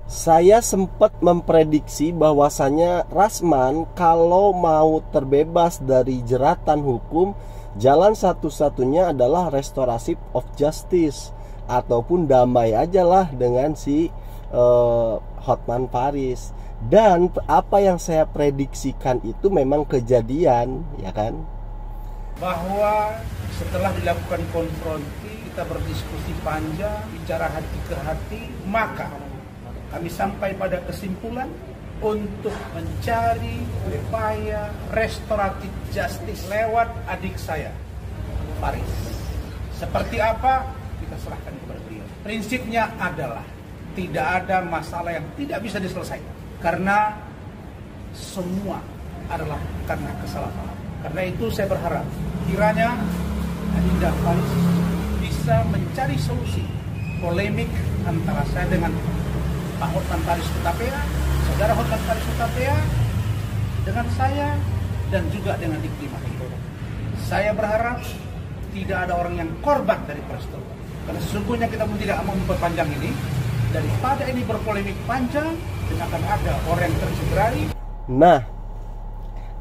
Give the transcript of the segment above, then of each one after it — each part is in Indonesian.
Saya sempat memprediksi bahwasanya Rasman kalau mau terbebas dari jeratan hukum, jalan satu-satunya adalah restoratif of justice, ataupun damai aja lah dengan si Hotman Paris. Dan apa yang saya prediksikan itu memang kejadian, ya kan? Bahwa setelah dilakukan konfronti, kita berdiskusi panjang, bicara hati ke hati, maka kami sampai pada kesimpulan untuk mencari upaya restoratif justice lewat adik saya, Paris. Seperti apa? Kita serahkan kepada beliau. Prinsipnya adalah tidak ada masalah yang tidak bisa diselesaikan, karena semua adalah karena kesalahan. Karena itu saya berharap kiranya Adinda Paris bisa mencari solusi polemik antara saya dengan Pak Hotman Paris Hutapea, saudara Hotman Paris Hutapea, dengan saya dan juga dengan Iklimah. Saya berharap tidak ada orang yang korban dari peristiwa. Karena sesungguhnya kita pun tidak mau memperpanjang ini. Daripada ini berpolemik panjang dan akan ada orang yang tercederai. Nah,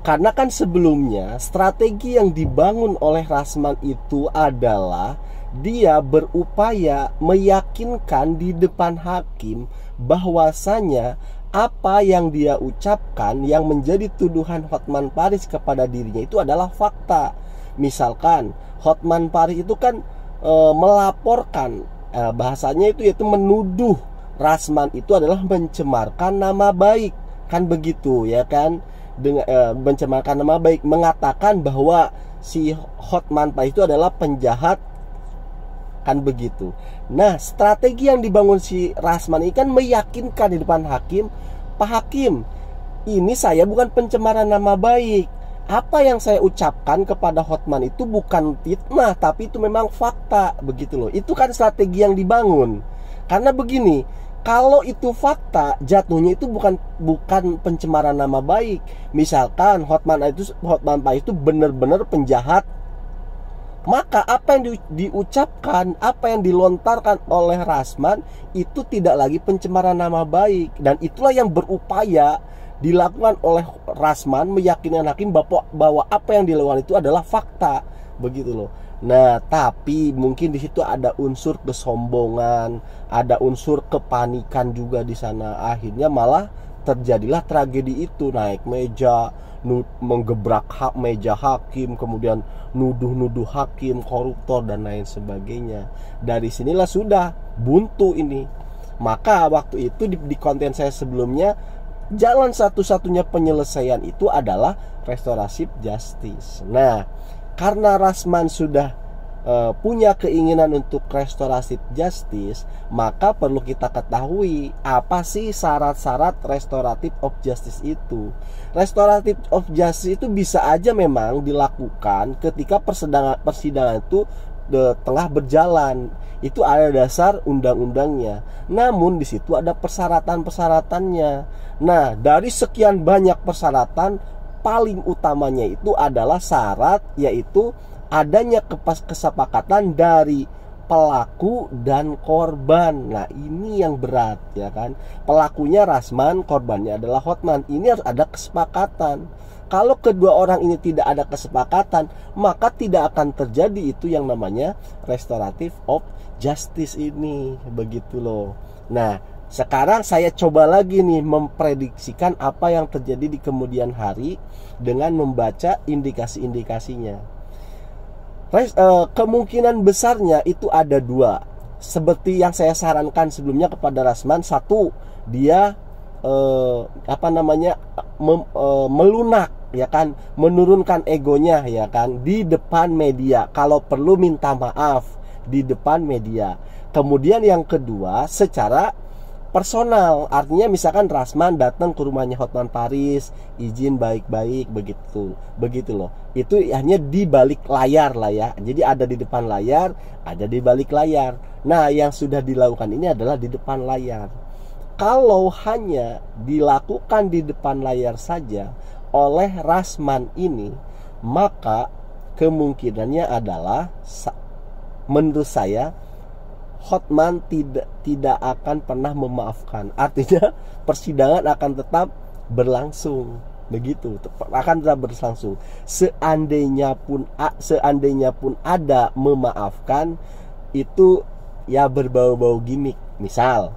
karena kan sebelumnya strategi yang dibangun oleh Rasman itu adalah dia berupaya meyakinkan di depan hakim bahwasanya apa yang dia ucapkan yang menjadi tuduhan Hotman Paris kepada dirinya itu adalah fakta. Misalkan Hotman Paris itu kan melaporkan, bahasanya itu yaitu menuduh Rasman itu adalah mencemarkan nama baik, kan begitu ya kan? Dengan mencemarkan nama baik, mengatakan bahwa si Hotman Paris itu adalah penjahat, kan begitu. Nah, strategi yang dibangun si Rasman ini kan meyakinkan di depan hakim, Pak Hakim, ini saya bukan pencemaran nama baik. Apa yang saya ucapkan kepada Hotman itu bukan fitnah, tapi itu memang fakta, begitu loh. Itu kan strategi yang dibangun. Karena begini, kalau itu fakta, jatuhnya itu bukan pencemaran nama baik. Misalkan Hotman Paris itu benar-benar penjahat, maka apa yang diucapkan, apa yang dilontarkan oleh Rasman itu tidak lagi pencemaran nama baik. Dan itulah yang berupaya dilakukan oleh Rasman, meyakinkan hakim bahwa apa yang dilakukan itu adalah fakta, begitu loh. Nah, tapi mungkin di situ ada unsur kesombongan, ada unsur kepanikan juga di sana. Akhirnya malah terjadilah tragedi itu, naik meja, menggebrak meja hakim, kemudian nuduh-nuduh hakim koruptor dan lain sebagainya. Dari sinilah sudah buntu ini. Maka waktu itu di konten saya sebelumnya, jalan satu-satunya penyelesaian itu adalah restoratif justice. Nah, karena Rasman sudah punya keinginan untuk restoratif justice, maka perlu kita ketahui apa sih syarat-syarat restoratif of justice itu. Restoratif of justice itu bisa aja memang dilakukan ketika persidangan itu tengah berjalan. Itu ada dasar undang-undangnya. Namun di situ ada persyaratan-persyaratannya. Nah, dari sekian banyak persyaratan, paling utamanya itu adalah syarat, yaitu adanya kesepakatan dari pelaku dan korban. Nah, ini yang berat, ya kan? Pelakunya Rasman, korbannya adalah Hotman. Ini harus ada kesepakatan. Kalau kedua orang ini tidak ada kesepakatan, maka tidak akan terjadi itu yang namanya restoratif of justice ini, begitu loh. Nah, sekarang saya coba lagi nih memprediksikan apa yang terjadi di kemudian hari dengan membaca indikasi-indikasinya. Kemungkinan besarnya itu ada dua. Seperti yang saya sarankan sebelumnya kepada Rasman, satu, dia melunak, ya kan, menurunkan egonya, ya kan, di depan media. Kalau perlu minta maaf di depan media. Kemudian yang kedua, secara personal, artinya misalkan Rasman datang ke rumahnya Hotman Paris, izin baik-baik, begitu loh. Itu hanya di balik layar lah ya. Jadi ada di depan layar, ada di balik layar. Nah, yang sudah dilakukan ini adalah di depan layar. Kalau hanya dilakukan di depan layar saja oleh Rasman ini, maka kemungkinannya adalah menurut saya Hotman tidak akan pernah memaafkan. Artinya persidangan akan tetap berlangsung, begitu, akan tetap berlangsung. Seandainya pun ada memaafkan, itu ya berbau-bau gimmick. Misal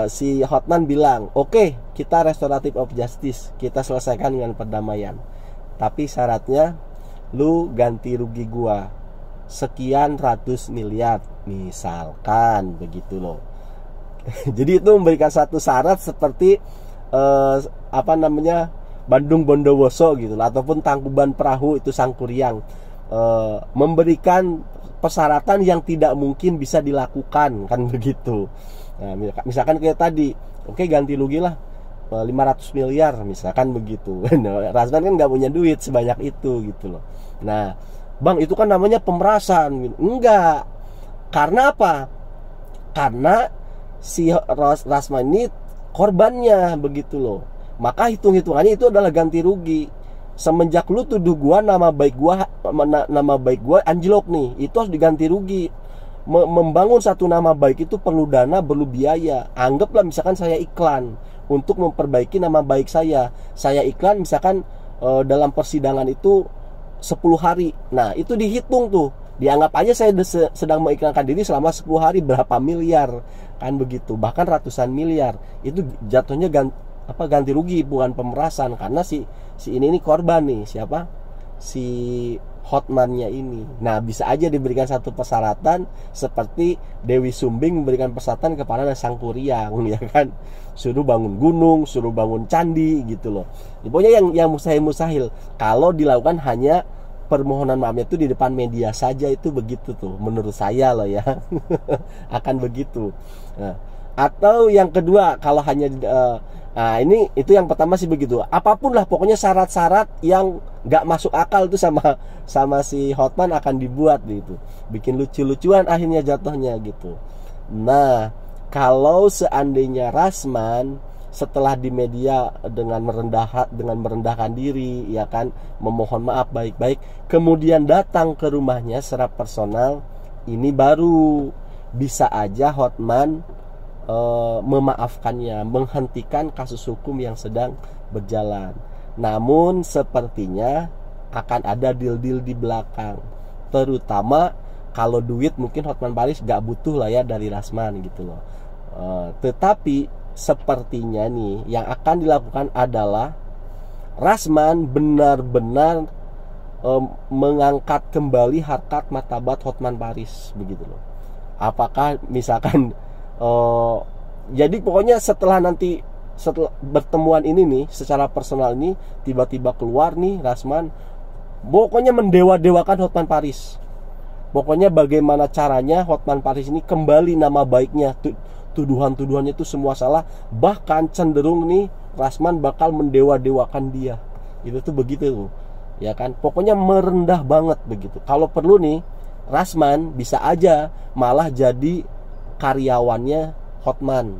si Hotman bilang, oke, kita restoratif of justice, kita selesaikan dengan perdamaian, tapi syaratnya lu ganti rugi gua sekian ratus miliar, misalkan begitu loh. Jadi itu memberikan satu syarat seperti Bandung Bondowoso gitu lah, ataupun Tangkuban Perahu itu Sangkuriang, memberikan persyaratan yang tidak mungkin bisa dilakukan, kan begitu. Nah, misalkan kayak tadi, oke, ganti rugi lah 500 miliar misalkan begitu. Rasman kan nggak punya duit sebanyak itu gitu loh. Nah, bang, itu kan namanya pemerasan. Enggak. Karena apa? Karena si Rasman ini korbannya, begitu loh. Maka hitung-hitungannya itu adalah ganti rugi. Semenjak lu tuduh gua nama baik gua anjlok nih, itu harus diganti rugi. Membangun satu nama baik itu perlu dana, perlu biaya. Anggaplah misalkan saya iklan untuk memperbaiki nama baik saya. Saya iklan misalkan dalam persidangan itu 10 hari. Nah, itu dihitung tuh. Dianggap aja saya sedang mengiklankan diri selama 10 hari, berapa miliar, kan begitu. Bahkan ratusan miliar. Itu jatuhnya ganti rugi, bukan pemerasan. Karena si ini korban nih, siapa? Si Hotman-nya ini. Nah, bisa aja diberikan satu persyaratan seperti Dewi Sumbing memberikan persyaratan kepada Sangkuriang, ya kan? Suruh bangun gunung, suruh bangun candi gitu loh. Pokoknya yang mustahil. Kalau dilakukan hanya permohonan maafnya itu di depan media saja, itu begitu tuh menurut saya loh ya. Akan begitu. Nah, atau yang kedua, kalau hanya nah, itu yang pertama sih begitu. Apapun lah pokoknya syarat-syarat yang nggak masuk akal itu sama si Hotman akan dibuat gitu. Bikin lucu-lucuan akhirnya jatuhnya gitu. Nah, kalau seandainya Rasman setelah di media dengan merendahkan diri, ya kan, memohon maaf baik-baik, kemudian datang ke rumahnya secara personal, ini baru bisa aja Hotman memaafkannya, menghentikan kasus hukum yang sedang berjalan. Namun sepertinya akan ada deal-deal di belakang, terutama kalau duit mungkin Hotman Paris gak butuh lah ya dari Rasman gitu loh. Tetapi sepertinya nih yang akan dilakukan adalah Rasman benar-benar mengangkat kembali harkat martabat Hotman Paris begitu loh. Apakah misalkan jadi pokoknya setelah pertemuan ini nih secara personal ini, tiba-tiba keluar nih Rasman pokoknya mendewa-dewakan Hotman Paris. Pokoknya bagaimana caranya Hotman Paris ini kembali nama baiknya, tuduhan-tuduhannya itu semua salah, bahkan cenderung nih Rasman bakal mendewa-dewakan dia. Itu tuh begitu tuh, ya kan? Pokoknya merendah banget begitu. Kalau perlu nih Rasman bisa aja malah jadi karyawannya Hotman,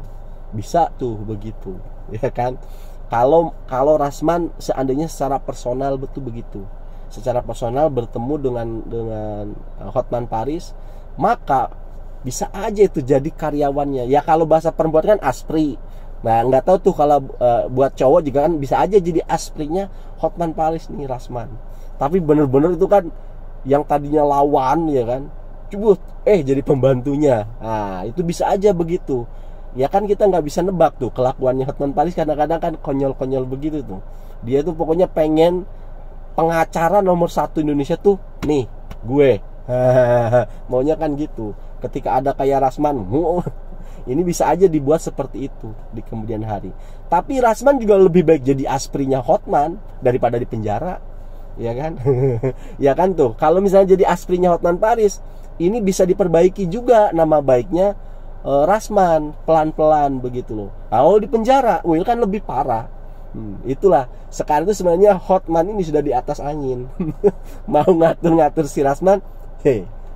bisa tuh begitu, ya kan? Kalau Rasman seandainya secara personal betul begitu, secara personal bertemu dengan Hotman Paris, maka bisa aja itu jadi karyawannya. Ya kalau bahasa perempuan kan aspri. Nah, nggak tahu tuh kalau buat cowok juga kan bisa aja jadi asprinya Hotman Paris nih Rasman. Tapi bener-bener itu kan yang tadinya lawan, ya kan, cubut jadi pembantunya. Nah, itu bisa aja begitu. Ya kan kita nggak bisa nebak tuh kelakuannya Hotman Paris, kadang-kadang kan konyol-konyol begitu tuh. Dia tuh pokoknya pengen pengacara nomor 1 Indonesia tuh nih gue. Maunya kan gitu. Ketika ada kayak Rasman, ini bisa aja dibuat seperti itu di kemudian hari. Tapi Rasman juga lebih baik jadi asprinya Hotman daripada di penjara, ya kan? Ya kan tuh. Kalau misalnya jadi asprinya Hotman Paris, ini bisa diperbaiki juga nama baiknya Rasman pelan-pelan begitu loh. Kalau di penjara, Will kan lebih parah. Itulah sekarang itu sebenarnya Hotman ini sudah di atas angin. Mau ngatur-ngatur si Rasman,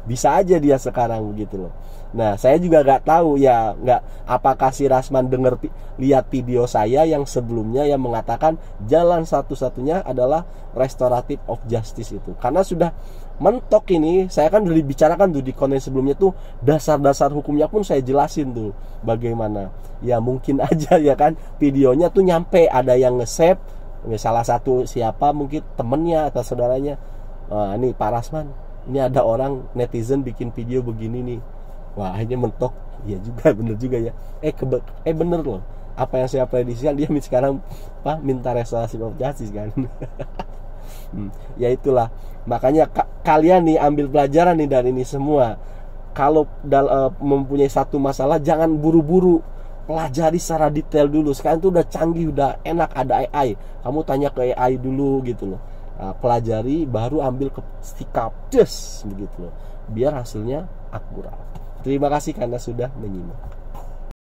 bisa aja dia sekarang begitu loh. Nah, saya juga nggak tahu ya, apakah si Rasman lihat video saya yang sebelumnya yang mengatakan jalan satu-satunya adalah restoratif of justice itu, karena sudah mentok ini, saya kan udah dibicarakan tuh di konten sebelumnya tuh, dasar-dasar hukumnya pun saya jelasin tuh bagaimana. Ya mungkin aja ya kan videonya tuh nyampe, ada yang nge-save, salah satu siapa mungkin temennya atau saudaranya, ini Pak Rasman, ini ada orang netizen bikin video begini nih. Wah, akhirnya mentok. Iya juga, bener juga ya. Bener loh. Apa yang saya prediksikan, dia sekarang minta restorasi of justice kan. Ya itulah. Makanya kalian nih ambil pelajaran nih dari ini semua. Kalau mempunyai satu masalah, jangan buru-buru, pelajari secara detail dulu. Sekarang tuh udah canggih, udah enak, ada AI. Kamu tanya ke AI dulu gitu loh. Pelajari baru ambil sikap, begitu loh. Biar hasilnya akurat. Terima kasih karena sudah menyimak.